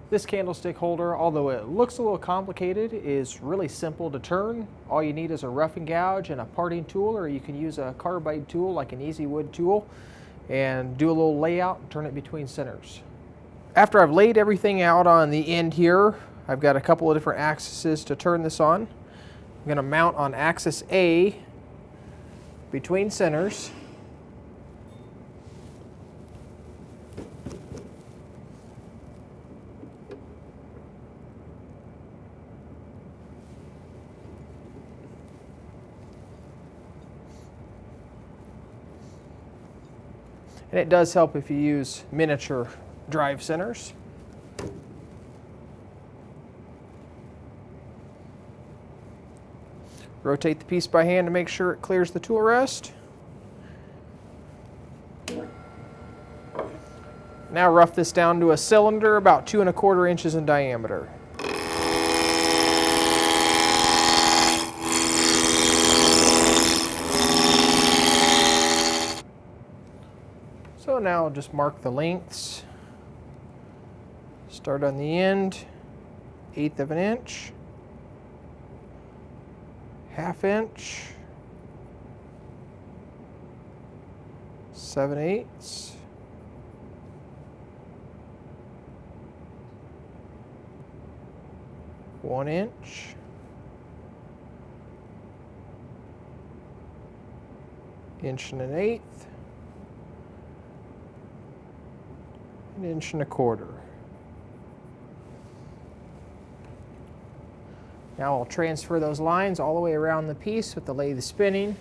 This candlestick holder, although it looks a little complicated, is really simple to turn. All you need is a rough and gouge and a parting tool, or you can use a carbide tool like an easy wood tool and do a little layout and turn it between centers. After I've laid everything out on the end here, I've got a couple of different axes to turn this on. I'm going to mount on axis A between centers. And it does help if you use miniature drive centers. Rotate the piece by hand to make sure it clears the tool rest. Now rough this down to a cylinder about 2 1/4 inches in diameter. So now I'll just mark the lengths. Start on the end, 1/8 of an inch, 1/2 inch, 7/8, 1 inch, 1 1/8 inches, 1 1/4 inches. Now I'll transfer those lines all the way around the piece with the lathe spinning.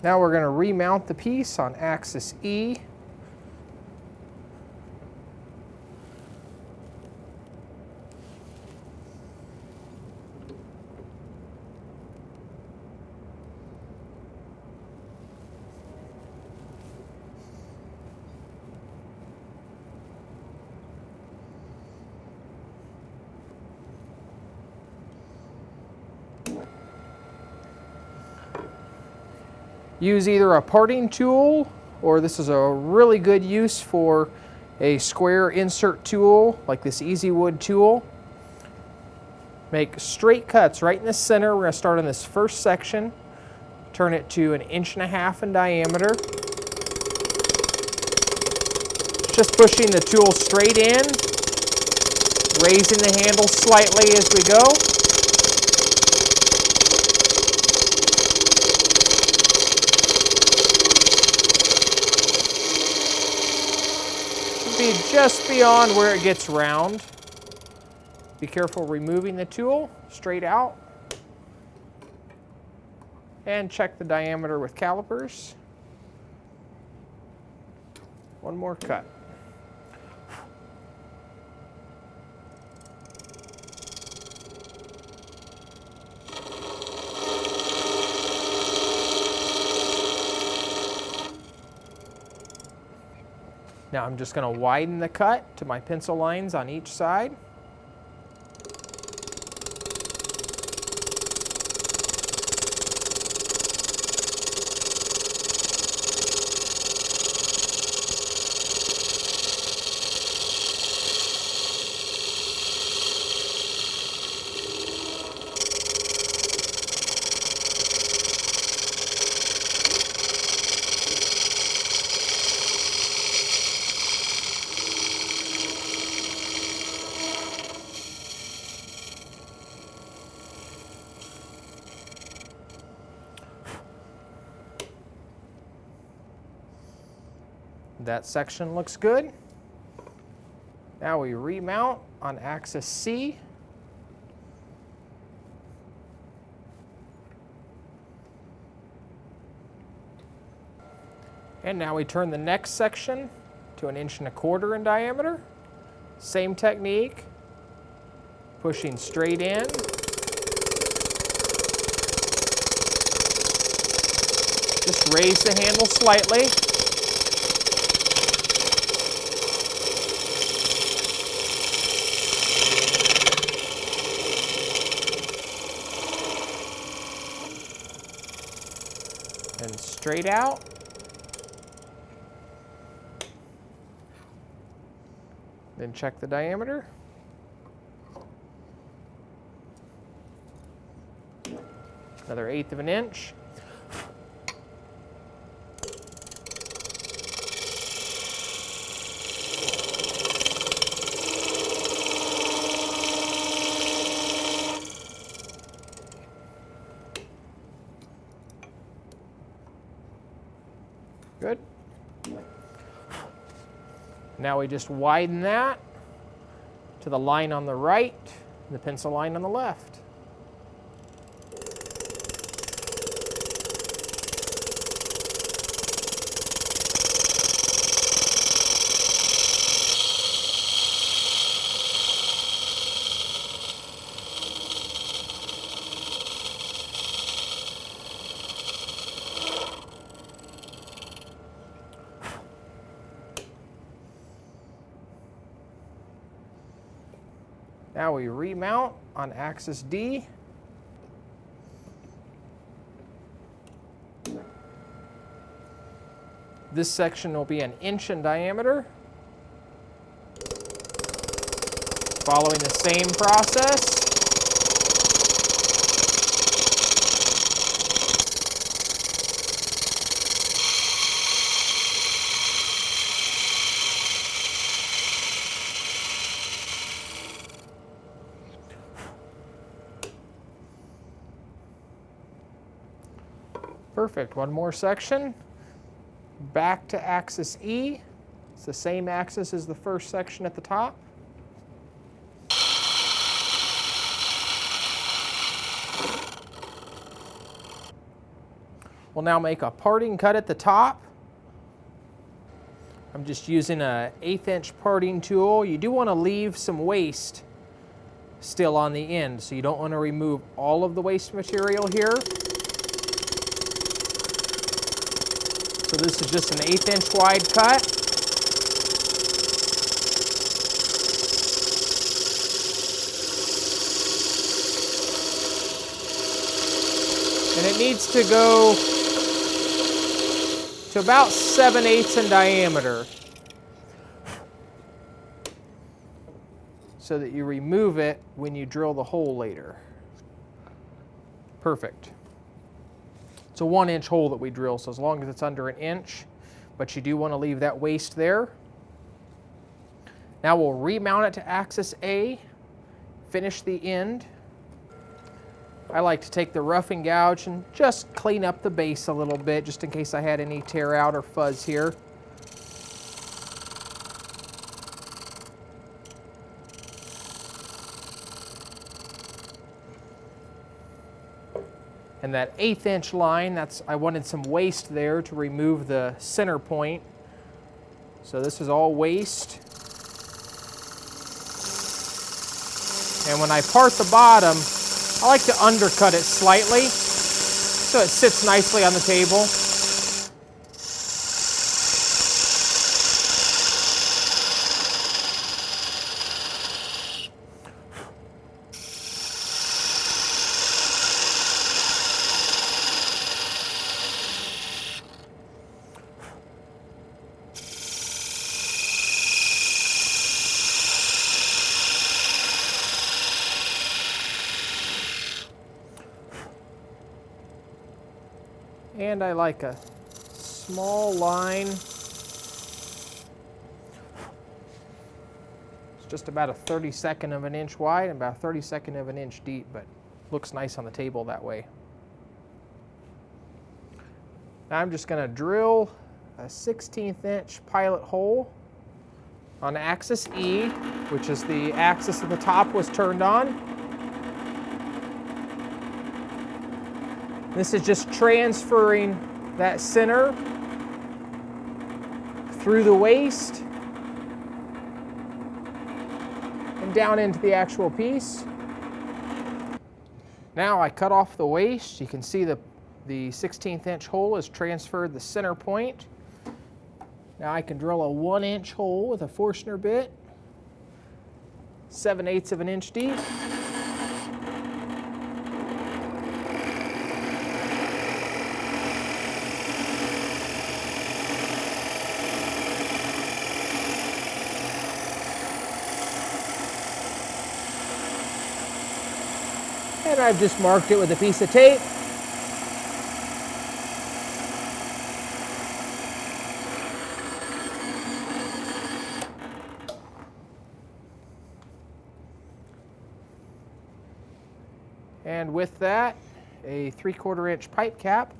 Now we're going to remount the piece on axis E. Use either a parting tool, or this is a really good use for a square insert tool like this easy wood tool. Make straight cuts right in the center. We're going to start on this first section, turn it to 1.5 inches in diameter. Just pushing the tool straight in, raising the handle slightly as we go. Be just beyond where it gets round. Be careful removing the tool straight out. And check the diameter with calipers. One more cut. Now I'm just going to widen the cut to my pencil lines on each side. That section looks good. Now we remount on axis C. And now we turn the next section to 1.25 inches in diameter. Same technique, pushing straight in. Just raise the handle slightly. straight out. Then check the diameter. Another 1/8 of an inch. Good. Now we just widen that to the line on the right, and the pencil line on the left. Now we remount on axis D. This section will be 1 inch in diameter. Following the same process. Perfect. One more section. Back to axis E. It's the same axis as the first section at the top. We'll now make a parting cut at the top. I'm just using a 1/8 inch parting tool. You do want to leave some waste still on the end, so you don't want to remove all of the waste material here. So this is just an 1/8 inch wide cut. And it needs to go to about 7/8 in diameter so that you remove it when you drill the hole later. Perfect. It's a 1 inch hole that we drill, so as long as it's under 1 inch, but you do want to leave that waste there. Now we'll remount it to axis A, finish the end. I like to take the roughing gouge and just clean up the base a little bit, just in case I had any tear out or fuzz here. And that 1/8 inch line, I wanted some waste there to remove the center point. So this is all waste. And when I part the bottom, I like to undercut it slightly so it sits nicely on the table. And I like a small line. It's just about a 32nd of an inch wide and about a 32nd of an inch deep, but looks nice on the table that way. Now I'm just going to drill a 1/16 inch pilot hole on axis E, which is the axis that the top was turned on. This is just transferring that center through the waste and down into the actual piece. Now I cut off the waste. You can see the 1/16 inch hole has transferred the center point. Now I can drill a 1 inch hole with a Forstner bit, 7/8 of an inch deep. And I've just marked it with a piece of tape. And with that, a 3/4 inch pipe cap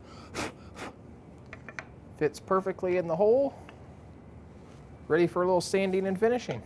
fits perfectly in the hole, ready for a little sanding and finishing.